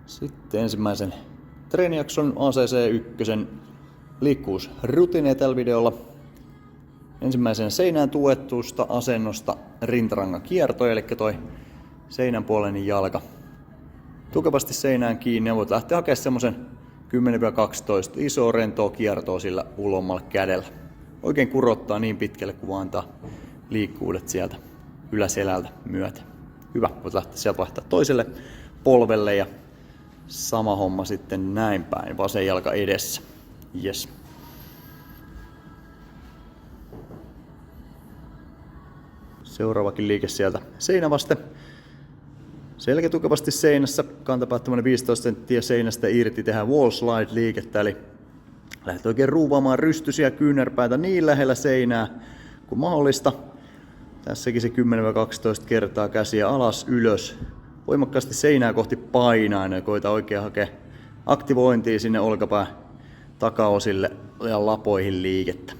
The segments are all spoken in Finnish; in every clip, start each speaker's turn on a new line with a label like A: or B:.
A: Sitten ensimmäisen treenijakson ACC1 liikkuvuusrutiineja tällä videolla. Ensimmäisen seinään tuettusta asennosta rintarangan kierto, eli toi seinän puoleinen jalka tukevasti seinään kiinni ja voit lähteä hakemaan semmosen 10-12 isoa rentoa kiertoa sillä ulommalla kädellä. Oikein kurottaa niin pitkälle kuin vaan antaa liikkuvuudet sieltä yläselältä myötä. Hyvä, voit lähteä sieltä vaihtaa toiselle polvelle ja sama homma sitten näin päin, vasen jalka edessä. Yes. Seuraavakin liike sieltä seinä vasten. Selkä tukevasti seinässä, kantapäät 15 senttiä seinästä irti, tehdään wall slide liikettä, eli lähdet oikein ruuvaamaan rystysiä kyynärpäitä niin lähellä seinää kuin mahdollista. Tässäkin se 10-12 kertaa käsiä alas, ylös. Voimakkaasti seinää kohti painaa ja koita oikein hakea aktivointia sinne olkapään takaosille ja lapoihin liikettä.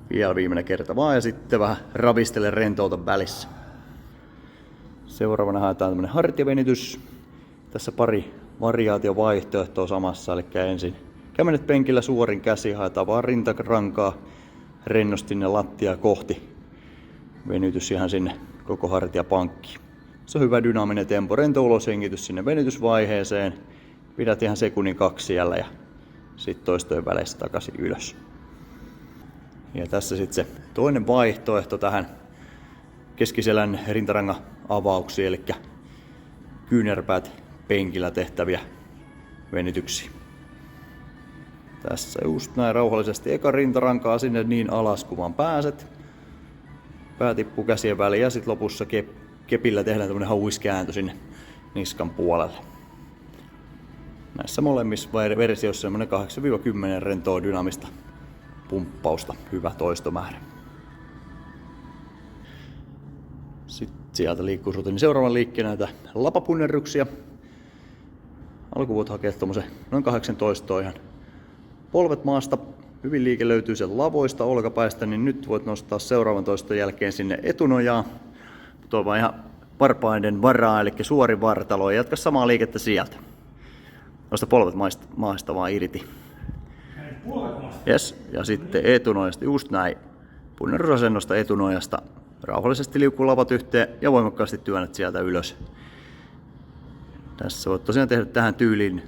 A: Vielä viimeinen kerta vaan ja sitten vähän ravistele rentouta välissä. Seuraavana haetaan tämmönen hartiavenitys. Tässä pari variaatiovaihtoehtoa samassa, eli ensin kämmenet penkillä suorin käsi, haetaan vaan rintarankaa rennosti ne lattiaa kohti. Venytys ihan sinne koko hartiapankkiin. Se on hyvä dynaaminen tempo, rento uloshengitys sinne venytysvaiheeseen. Pidät ihan sekunnin 2 siellä ja sitten toistojen väleissä takaisin ylös. Ja tässä sitten se toinen vaihtoehto tähän keskiselän rintarangan avauksiin, eli kyynärpäät penkillä tehtäviä venytyksiä. Tässä just näin rauhallisesti eka rintarankaa sinne niin alas kuin vaan pääset. Pää tippuu käsien väliin ja sitten lopussa kepillä tehdään tämmönen hauiskääntö sinne niskan puolelle. Näissä molemmissa versioissa semmonen 8-10 rentoa dynaamista pumppausta, hyvä toistomäärä. Sitten sieltä liikkuvuusrutiinin seuraavan liikkeen näitä lapapunnerruksia. Alkuun voit hakea tommosen noin 18 ihan polvet maasta. Hyvin liike löytyy sen lavoista olkapäistä, niin nyt voit nostaa seuraavan toiston jälkeen sinne etunojaan. Tuo vaan ihan varpaiden varaa, eli suori vartalo, ja jatka samaa liikettä sieltä. Nosta polvet maasta vaan irti. Yes. Ja sitten etunojasta, just näin. Punnerusasennosta etunojasta. Rauhallisesti liukuu lavat yhteen ja voimakkaasti työnnät sieltä ylös. Tässä voit tosiaan tehdä tähän tyyliin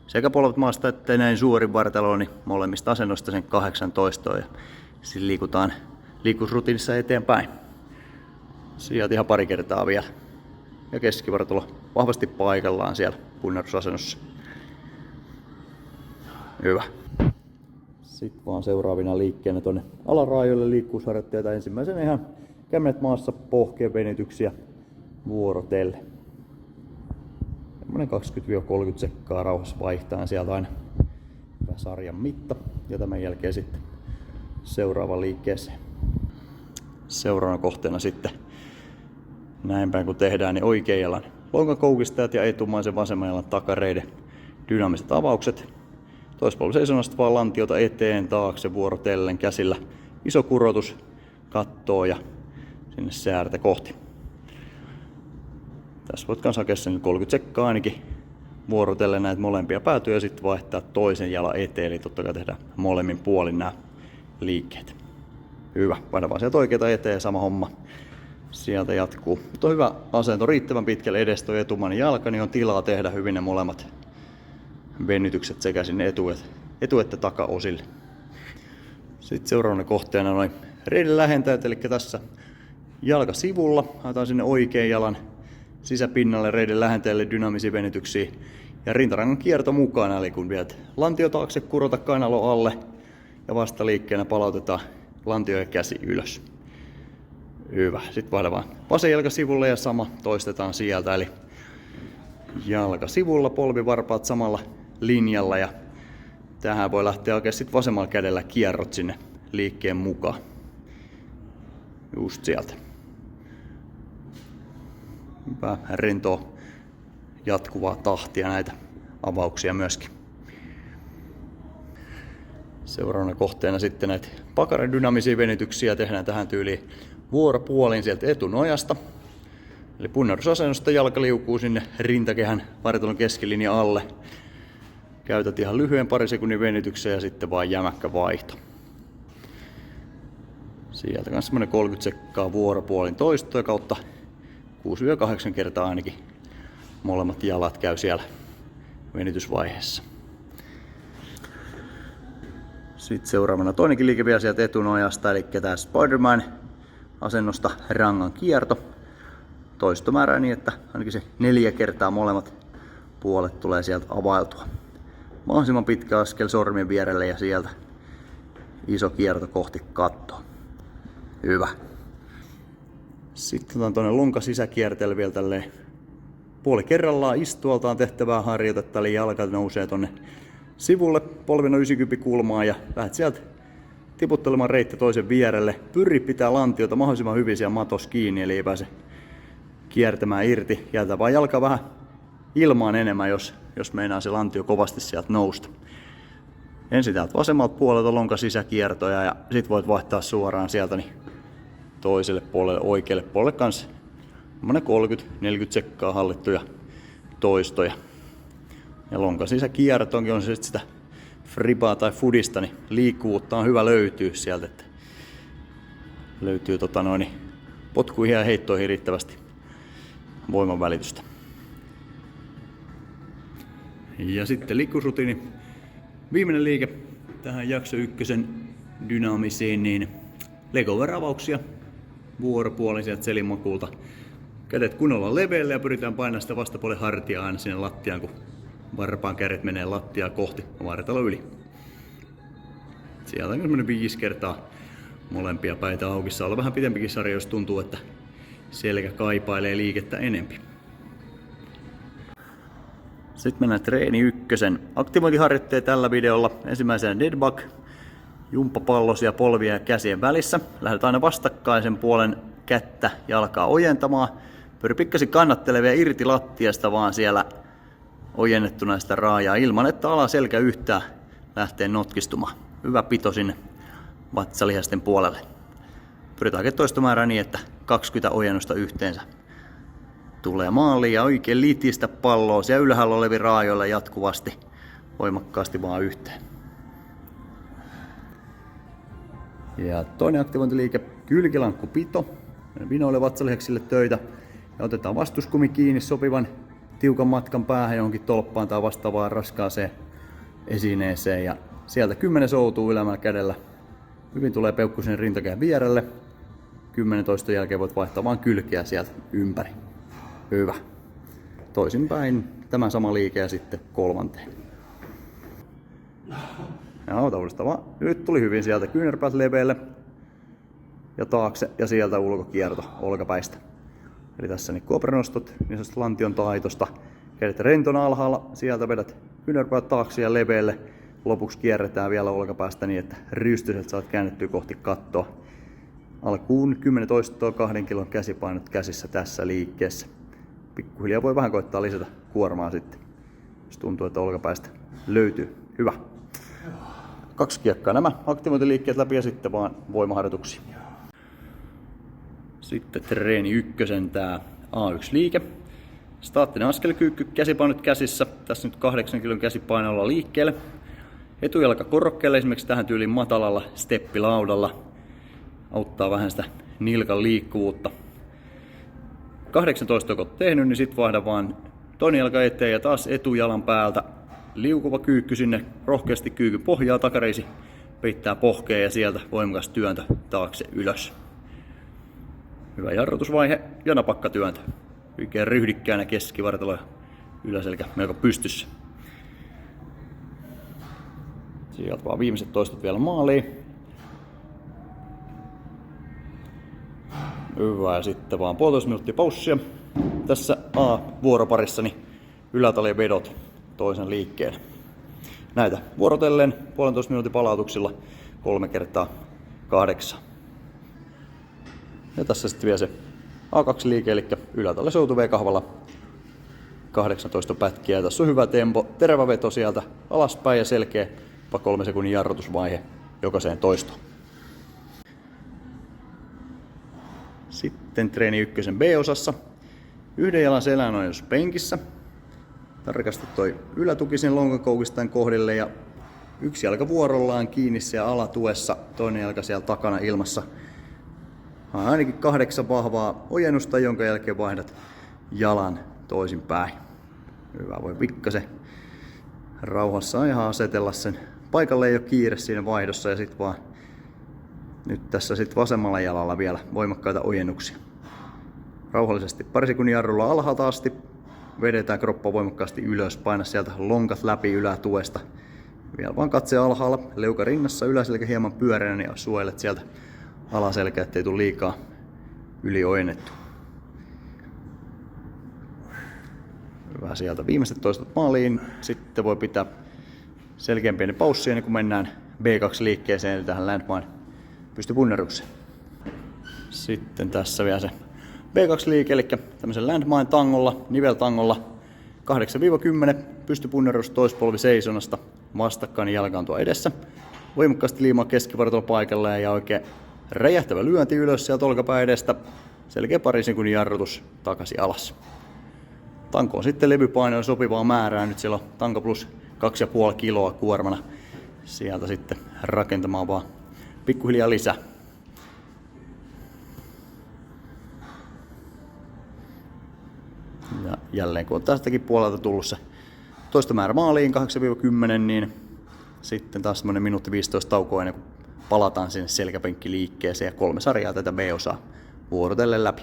A: sekä polvet maasta että näin suorin vartalo, niin molemmista asennoista sen 18 ja sitten liikutaan liikkuvuusrutiinissa eteenpäin. Sieltä ihan pari kertaa vielä. Ja keskivartalo vahvasti paikallaan siellä punnerusasennossa. Hyvä. Sitten vaan seuraavina liikkeenä tuonne alaraajoille liikkuvuusharjoitteita. Ensimmäisenä ihan kämmenet maassa pohkeen venytyksiä vuorotelle. 20-30 sekkaa rauhassa vaihtaa sieltä aina hyvä sarjan mitta. Ja tämän jälkeen sitten seuraava liikkeeseen. Seuraavana kohteena sitten näin päin kun tehdään, niin oikean jalan lonkakoukistajat ja etumaisen vasemman jalan takareiden dynaamiset avaukset. Toispolven seisonnasta vaan lantiota eteen, taakse vuorotellen käsillä. Iso kurotus kattoo ja sinne säärtä kohti. Tässä voit kans hakea sen 30 sekkaa ainakin vuorotellen näitä molempia päätyä ja sitten vaihtaa toisen jalan eteen. Eli totta kai tehdään molemmin puolin nämä liikkeet. Hyvä, paina vaan sieltä oikeeta eteen, sama homma. Sieltä jatkuu. Mutta on hyvä asento, riittävän pitkälle edes toi etumainen jalka, niin on tilaa tehdä hyvin ne molemmat venytykset sekä sinne etu- että takaosille. Sitten seuraavana kohteena noin reiden lähentäjät, eli tässä jalka sivulla, haetaan sinne oikean jalan sisäpinnalle reiden lähentäjälle dynaamisia venytyksiä ja rintarangan kierto mukana, eli kun viet lantio taakse, kurota kainalo alle ja vastaliikkeenä palautetaan lantio ja käsi ylös. Hyvä. Sitten vaihda vaan vasen jalka sivulle ja sama toistetaan sieltä, eli jalka sivulla, polvivarpaat samalla linjalla ja tähän voi lähteä oikein sitten vasemmalla kädellä kierrot sinne liikkeen mukaan. Just sieltä. Hyvä rentoa jatkuvaa tahtia näitä avauksia myöskin. Seuraavana kohteena sitten näitä pakaran dynaamisia venytyksiä tehdään tähän tyyliin vuoropuolin sieltä etunojasta. Eli punnerusasennosta jalka liukuu sinne rintakehän vartalon keskilinjan alle. Käytät ihan lyhyen pari sekunnin venytyksen ja sitten vaan jämäkkä vaihto. Sieltä kanssa semmonen 30 sekkaa vuoropuolin toistoja kautta 6-8 kertaa ainakin molemmat jalat käy siellä venytysvaiheessa. Sitten seuraavana toinenkin liike vielä sieltä etunojasta, eli tää Spider-Man asennosta rangan kierto. Toistomäärää niin, että ainakin se 4 kertaa molemmat puolet tulee sieltä availtua. Mahdollisimman pitkä askel sormien vierelle ja sieltä iso kierto kohti kattoa. Hyvä. Sitten otetaan tuonne lonka sisäkierteelle vielä tälleen puoli kerrallaan istualtaan tehtävää harjoitetta, eli jalka nousee tonne sivulle, polven 90 kulmaa ja lähdet sieltä tiputtelemaan reitti toisen vierelle. Pyri pitää lantiota mahdollisimman hyvin siellä matos kiinni, eli ei pääse kiertämään irti. Jätä vaan jalka vähän ilmaan enemmän, jos meinaa se lantio kovasti sieltä nousta. Ensin täältä vasemmalta puolelta lonka sisäkiertoja ja sit voit vaihtaa suoraan sieltä niin toiselle puolelle, oikealle puolelle kanssa. 30-40 sekkaa hallittuja toistoja. Ja lonka sisäkiertoonkin on se sitä fribaa tai fudista, niin liikkuvuutta on hyvä löytyä sieltä, että löytyy potkuihin ja heittoihin riittävästi voimanvälitystä. Ja sitten liikkuusrutiini. Viimeinen liike tähän jakso 1 dynaamiseen, niin legover-avauksia vuoropuolin sieltä selinmakuulta. Kädet kunnolla leveälle ja pyritään painamaan sitä vastapuolen hartiaa aina sinne lattiaan, kun varpaan kädet menee lattiaa kohti vartalo yli. Sieltä on semmoinen 5 kertaa molempia päitä auki. Saa olla vähän pitempikin sarja, jos tuntuu, että selkä kaipailee liikettä enempi. Sitten mennään treeni 1 aktivointiharjoitteen tällä videolla. Ensimmäisenä dead bug, jumppapallosia polvien ja käsien välissä. Lähdet aina vastakkaisen puolen kättä jalkaa ojentamaan. Pyri pikkasen kannattelevia irti lattiasta vaan siellä ojennettuna sitä raajaa ilman, että alaselkä yhtään lähtee notkistumaan. Hyvä pito sinne vatsalihasten puolelle. Pyritään toistomäärää niin, että 20 ojennusta yhteensä tulee maaliin ja oikein litistä palloa siellä ylhäällä olevilla raajoilla jatkuvasti voimakkaasti vaan yhteen. Ja toinen aktivointiliike, kylkilankkupito. Vinoille vatsalihaksille töitä ja otetaan vastuskumi kiinni sopivan tiukan matkan päähän johonkin tolppaan tai vastaavaan raskaaseen esineeseen ja sieltä 10 soutuu ylämällä kädellä. Hyvin tulee peukku sinne rintakehän vierelle. 10 toiston jälkeen voit vaihtaa vaan kylkiä sieltä ympäri. Hyvä. Toisinpäin tämä sama liike ja sitten kolmanteen. Ja ota uudestaan vaan. Nyt tuli hyvin sieltä kyynärpäät leveälle ja taakse ja sieltä ulkokierto olkapäistä. Eli tässä niin koprenostot, niin lantion taitosta. Kädet rentona alhaalla, sieltä vedät kyynärpäät taakse ja leveälle. Lopuksi kierretään vielä olkapäästä niin, että rystyset saat käännettyä kohti kattoa. Alkuun 10 toistoa 2 kilon käsipainot käsissä tässä liikkeessä. Pikkuhiljaa voi vähän koittaa lisätä kuormaa sitten, jos tuntuu, että olkapäästä löytyy. Hyvä. 2 kiekkaa nämä aktivointiliikkeet läpi ja sitten vaan voimaharjoituksia. Sitten treeni 1, tää A1-liike. Staattinen askelkyykky, käsipainot käsissä. Tässä nyt 8 kilon käsipainolla liikkeelle. Etujalka korokkeelle esimerkiksi tähän tyyliin matalalla steppilaudalla. Auttaa vähän sitä nilkan liikkuvuutta. 18 kun olet tehnyt, niin sit vaihda vaan toinen jalka eteen ja taas etujalan päältä. Liukuva kyykky sinne, rohkeasti kyykky pohjaa, takareisi peittää pohkeen ja sieltä voimakas työntö taakse ylös. Hyvä jarrutusvaihe ja napakkatyöntö. Oikein ryhdikkäänä keskivartalo ja yläselkä melko pystyssä. Sieltä vaan viimeiset toistot vielä maaliin. Hyvä, ja sitten vaan 1,5 minuuttia paussia. Tässä A-vuoroparissani ylätalien vedot toisen liikkeen. Näitä vuorotellen 1,5 minuutin palautuksilla 3 kertaa 8. Ja tässä sitten vielä se A2-liike, eli ylätalle soutu V-kahvalla 18 pätkiä. Ja tässä on hyvä tempo, terävä veto sieltä alaspäin ja selkeä 3 sekunnin jarrutusvaihe jokaiseen toistoon. Sitten treeni 1 B-osassa. Yhden jalan selän on jos penkissä. Tarkasti toi ylätuki sen lonkakoukistaan kohdille ja yksi jalka vuorollaan kiinni siellä alatuessa, toinen jalka siellä takana ilmassa. Ainakin 8 vahvaa ojennusta, jonka jälkeen vaihdat jalan toisinpäin. Hyvä, voi pikkasen rauhassa ihan asetella sen. Paikalle ei ole kiire siinä vaihdossa ja sit vaan nyt tässä sit vasemmalla jalalla vielä voimakkaita ojennuksia. Rauhallisesti pari sekunnin jarrulla alhaalta asti. Vedetään kroppa voimakkaasti ylös, paina sieltä lonkat läpi ylätuesta. Vielä vaan katse alhaalla, leuka rinnassa, yläselkä hieman pyöreänä ja suojelet sieltä alaselkä, ettei tule liikaa yliojennettu. Hyvä, sieltä viimeiset toistot maaliin. Sitten voi pitää selkeän pieni paussi ennen kuin mennään B2-liikkeeseen, eli tähän landmine pystypunnerukseen. Sitten tässä vielä se B2-liike, eli tämmöisen landmine tangolla, niveltangolla 8-10 pystypunnerus toispolvi seisonnasta, vastakkain jalkaantua edessä. Voimakkaasti liimaa keskivartalo paikalle ja oikein räjähtävä lyönti ylös sieltä olkapää edestä. Selkeä pari sekunnin jarrutus takaisin alas. Tanko on sitten levypainoilla sopivaa määrää. Nyt siellä on tanko plus 2,5 kiloa kuormana. Sieltä sitten rakentamaan vaan pikkuhiljaa lisää. Ja jälleen kun on tästäkin puolelta tullut se toista määrä maaliin 8-10, niin sitten taas semmonen minuutti 15 taukoa ennen kuin palataan sinne selkäpenkkiliikkeeseen ja 3 sarjaa tätä B-osaa vuorotellen läpi.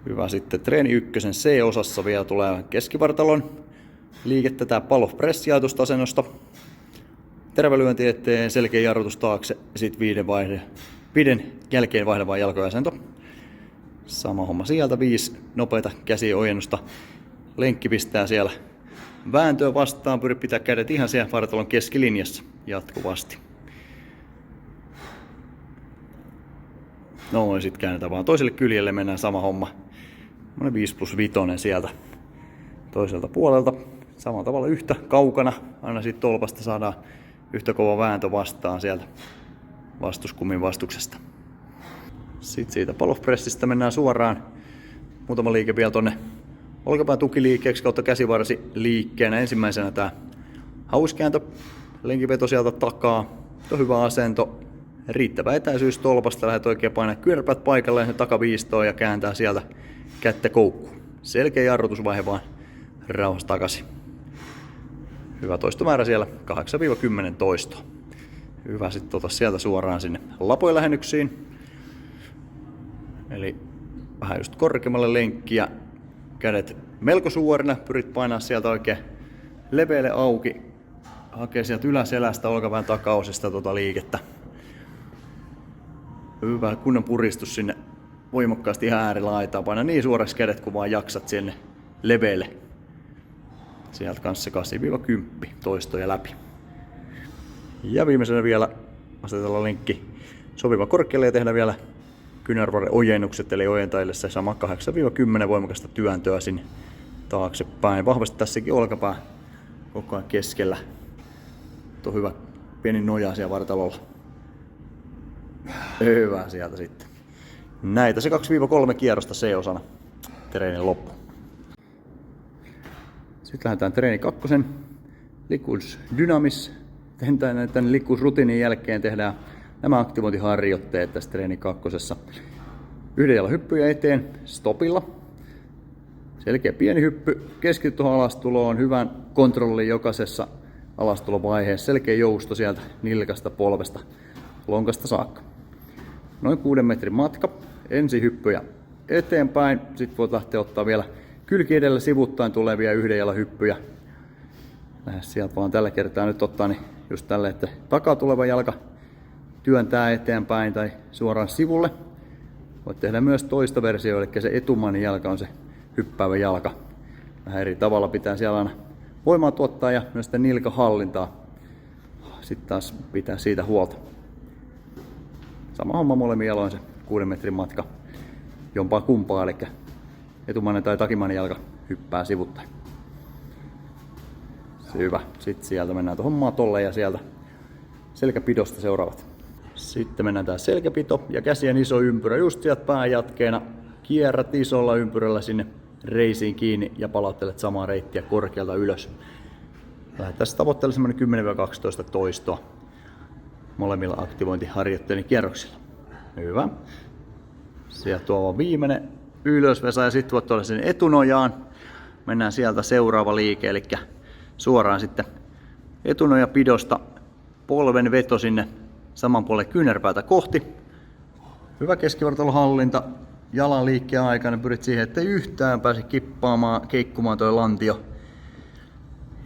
A: Hyvä, sitten treeni ykkösen C-osassa vielä tulee keskivartalon liikettä, tää pall of press -jaetusta asennosta. Terävälyönti eteen, selkeä jarrutus taakse ja sitten 5 jälkeen vaihdava jalkoasento. Sama homma sieltä, 5 nopeita käsiojennusta. Lenkki pistää siellä vääntöä vastaan, pyri pitää kädet ihan siellä vartalon keskilinjassa jatkuvasti. Noin, sit käännetään vaan toiselle kyljelle, mennään sama homma. 5+5 sieltä toiselta puolelta. Samalla tavalla yhtä kaukana, aina siitä tolpasta saadaan yhtä kova vääntö vastaan sieltä vastuskummin vastuksesta. Sitten siitä pall of pressistä mennään suoraan. Muutama liike vielä tonne olkapään tukiliikkeeksi kautta käsivarsi liikkeenä. Ensimmäisenä tää hauskääntö, lenkiveto sieltä takaa. On hyvä asento, riittävä etäisyys tolpasta. Lähdet oikein painaa kyynärpäät paikalle ja takaviistoon ja kääntää sieltä kättä koukkuun. Selkeä jarrutusvaihe vaan rauhassa takaisin. Hyvä toistomäärä siellä, 8-10 toistoa. Hyvä, sitten ota sieltä suoraan sinne lapojen lähennyksiin. Eli vähän just korkeammalle lenkkiä, kädet melko suorina, pyrit painaa sieltä oikein leveälle auki. Hakee sieltä yläselästä olkapään takaosista liikettä. Hyvä kunnon puristus sinne voimakkaasti ihan äärilaitaan. Paina niin suoraksi kädet kun vaan jaksat sinne leveälle. Sieltä kanssa 8-10 toistoja läpi. Ja viimeisenä vielä asetella lenkki sopiva korkealle ja tehdä vielä kyynärvarren ojennukset, eli ojentajille se sama 8-10 voimakasta työntöä sinne taaksepäin. Vahvasti tässäkin olkapää koko ajan keskellä. Tuo hyvä pieni noja siellä vartalolla. Hyvä sieltä sitten. Näitä se 2-3 kierrosta C-osana treenin loppu. Sitten lähdetään treeni 2. Liikkuvuus dynamis. Tämän liikkuvuusrutiinin jälkeen tehdään nämä aktivointiharjoitteet tässä treeni 2. Yhden jalan hyppyjä eteen stopilla. Selkeä pieni hyppy. Keskity tuohon alastuloon. Hyvän kontrollin jokaisessa alastulovaiheessa. Selkeä jousto sieltä nilkasta, polvesta, lonkasta saakka. Noin 6 metrin matka. Ensi hyppyjä eteenpäin. Sitten voit lähteä ottaa vielä kylki edellä sivuttaen tulevia yhden jalan hyppyjä. Lähde sieltä vaan tällä kertaa nyt ottaa niin just tälle, että takaa tuleva jalka työntää eteenpäin tai suoraan sivulle. Voit tehdä myös toista versiota, eli se etumainen jalka on se hyppäävä jalka. Vähän eri tavalla pitää siellä aina voimaa tuottaa ja myös sitä nilkahallintaa. Sitten taas pitää siitä huolta. Sama homma molemmin jaloin se 6 metrin matka. Jompaa kumpaa, eli etumainen tai takimainen jalka hyppää sivuttain. Hyvä. Sitten sieltä mennään tuohon matolle ja sieltä selkäpidosta seuraavat. Sitten mennään tää selkäpito ja käsien iso ympyrä just sieltä pääjatkeena kierrät isolla ympyrällä sinne reisiin kiinni ja palauttelet samaa reittiä korkealta ylös. Lähdetään tavoittelemaan 10-12 toistoa molemmilla aktivointiharjoitteiden kierroksilla. Hyvä. Sieltä tuo viimeinen ylösvesa ja sitten voit tuoda sen etunojaan. Mennään sieltä seuraava liike, eli suoraan sitten etunojapidosta polven veto sinne saman puolen kyynärpäätä kohti. Hyvä keskivartalohallinta. Jalan liikkeen aikana pyrit siihen, ettei yhtään pääse kippaamaan, keikkumaan toi lantio.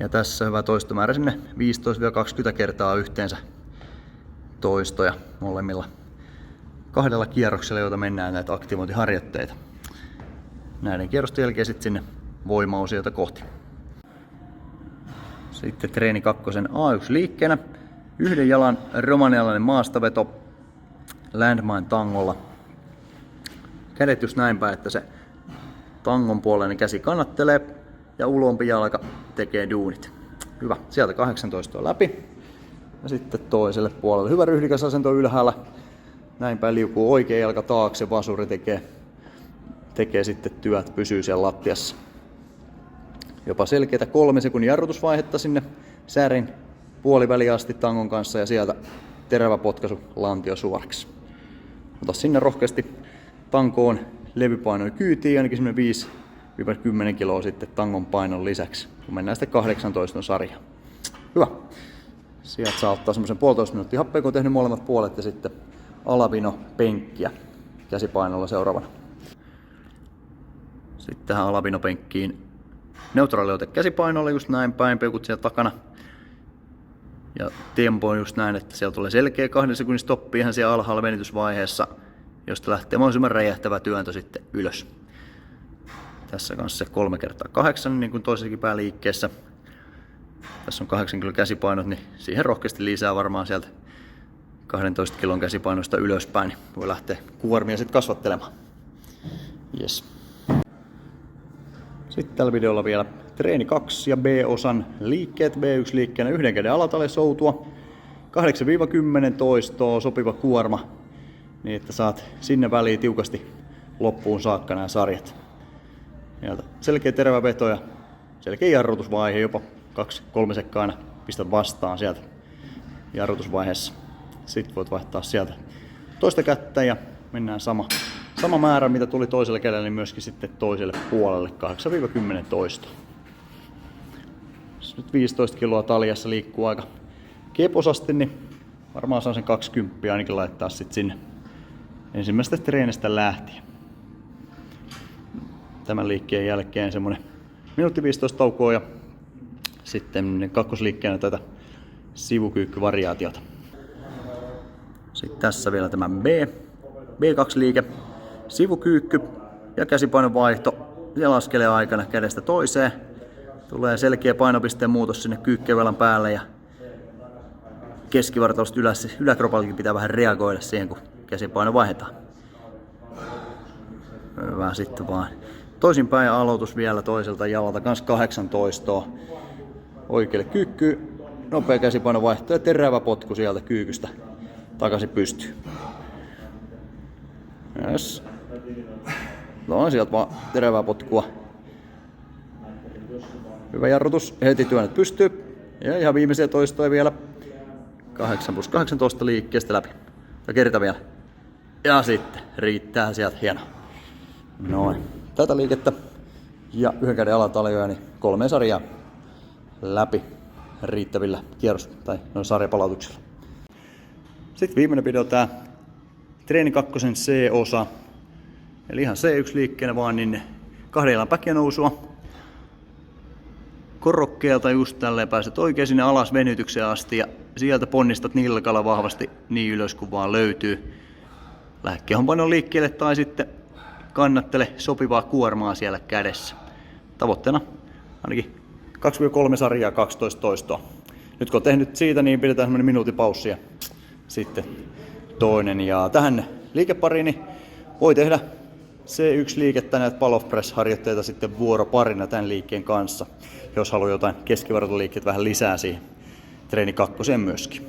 A: Ja tässä hyvä toistomäärä sinne 15-20 kertaa yhteensä toistoja molemmilla 2 kierroksella, joita mennään näitä aktivointiharjoitteita. Näiden kierrosten jälkeen sitten sinne voimaosiota kohti. Sitten treeni 2 A1 liikkeenä. 1 jalan romanialainen maastaveto landmine tangolla. Kädet just näin päin, että se tangon puoleinen käsi kannattelee ja ulompi jalka tekee duunit. Hyvä. Sieltä 18 läpi. Ja sitten toiselle puolelle. Hyvä ryhdikäs asento ylhäällä. Näin päin liukuu oikea jalka taakse. Vasuri tekee sitten työt, pysyy siellä lattiassa. Jopa selkeitä 3 sekunnin jarrutusvaihetta sinne särin puoliväliin asti tangon kanssa ja sieltä terävä potkaisu lantio suoraksi. Ota sinne rohkeasti tankoon levypainoja kyytiin, ainakin semmoinen 5-10 kiloa sitten tangon painon lisäksi, kun mennään sitten 18 sarjaan. Hyvä. Sieltä saa ottaa semmoisen 1,5 minuuttia happea, kun on tehnyt molemmat puolet ja sitten alavino penkkiä käsipainolla seuraavana. Sitten tähän alavino penkkiin neutraali ote käsipainolla just näin päin, peukut siellä takana. Ja tempo on just näin, että siellä tulee selkeä 2 sekunnin stoppi ihan siellä alhaalla venytysvaiheessa, josta lähtee mahdollisimman räjähtävä työntö sitten ylös. Tässä kanssa se 3x8 niin kuin toisessakin pääliikkeessä. Tässä on 8 kilon käsipainot, niin siihen rohkeasti lisää varmaan sieltä 12 kilon käsipainosta ylöspäin, niin voi lähteä kuormia sitten kasvattelemaan. Yes. Sitten tällä videolla vielä treeni 2 ja B-osan liikkeet. B1 liikkeenä 1 käden alatale soutua. 8-10 toistoa, sopiva kuorma, niin että saat sinne väliin tiukasti loppuun saakka nämä sarjat. Selkeä terävä veto ja selkeä jarrutusvaihe, jopa 2-3 sekkaa aina pistät vastaan sieltä jarrutusvaiheessa. Sitten voit vaihtaa sieltä toista kättä ja mennään sama määrä mitä tuli toiselle kädelle, niin myöskin sitten toiselle puolelle 8-10 toistoa. Nyt 15 kiloa taljassa liikkuu aika keposasti, niin varmaan saan sen 20 ainakin laittaa sitten sinne ensimmäisestä treenistä lähtien. Tämän liikkeen jälkeen semmonen minuutti 15 taukoa ja sitten kakkosliikkeenä tätä sivukyykkyvariaatiota. Sitten tässä vielä tämä B2-liike, sivukyykky ja käsipainon vaihto ja laskelee aikana kädestä toiseen. Tulee selkeä painopisteen muutos sinne kyykkävelan päälle ja keskivartalosta yläkropalkin pitää vähän reagoida siihen, kun käsipaino vaihdetaan. Hyvä, sitten vaan toisinpäin aloitus vielä toiselta jalalta, kans 18. Oikealle kyykky, nopea käsipaino vaihto ja terävä potku sieltä kyykystä takaisin pystyyn. Yes. No sieltä vaan terävää potkua. Hyvä jarrutus, heti työnnät pystyy. Ja ihan viimeisiä toistoja vielä. 8+18 liikkeestä läpi. Ja kerta vielä. Ja sitten riittää sieltä, hieno. Noin. Tätä liikettä ja 1 käden alataljoja, niin 3 sarjaa läpi riittävillä kierros- tai sarjapalautuksilla. Sitten viimeinen video tää treeni 2 C-osa. Eli ihan C1 liikkeenä vaan niin 2 jalan päkkänousua. Korokkeelta just tälleen pääset oikein sinne alas venytykseen asti ja sieltä ponnistat nilkalla vahvasti niin ylös kuin vaan löytyy. Lähde kehonpainon liikkeelle tai sitten kannattele sopivaa kuormaa siellä kädessä. Tavoitteena ainakin 2-3 sarjaa 12 toistoa. Nyt kun on tehnyt siitä, niin pidetään semmoinen minuutin paussi ja sitten toinen. Ja tähän liikepariin niin voi tehdä C1-liikettä, näitä pull-off press-harjoitteita sitten vuoroparina tämän liikkeen kanssa, jos haluaa jotain keskivartaloliikkeet vähän lisää siihen treeni 2 myöskin.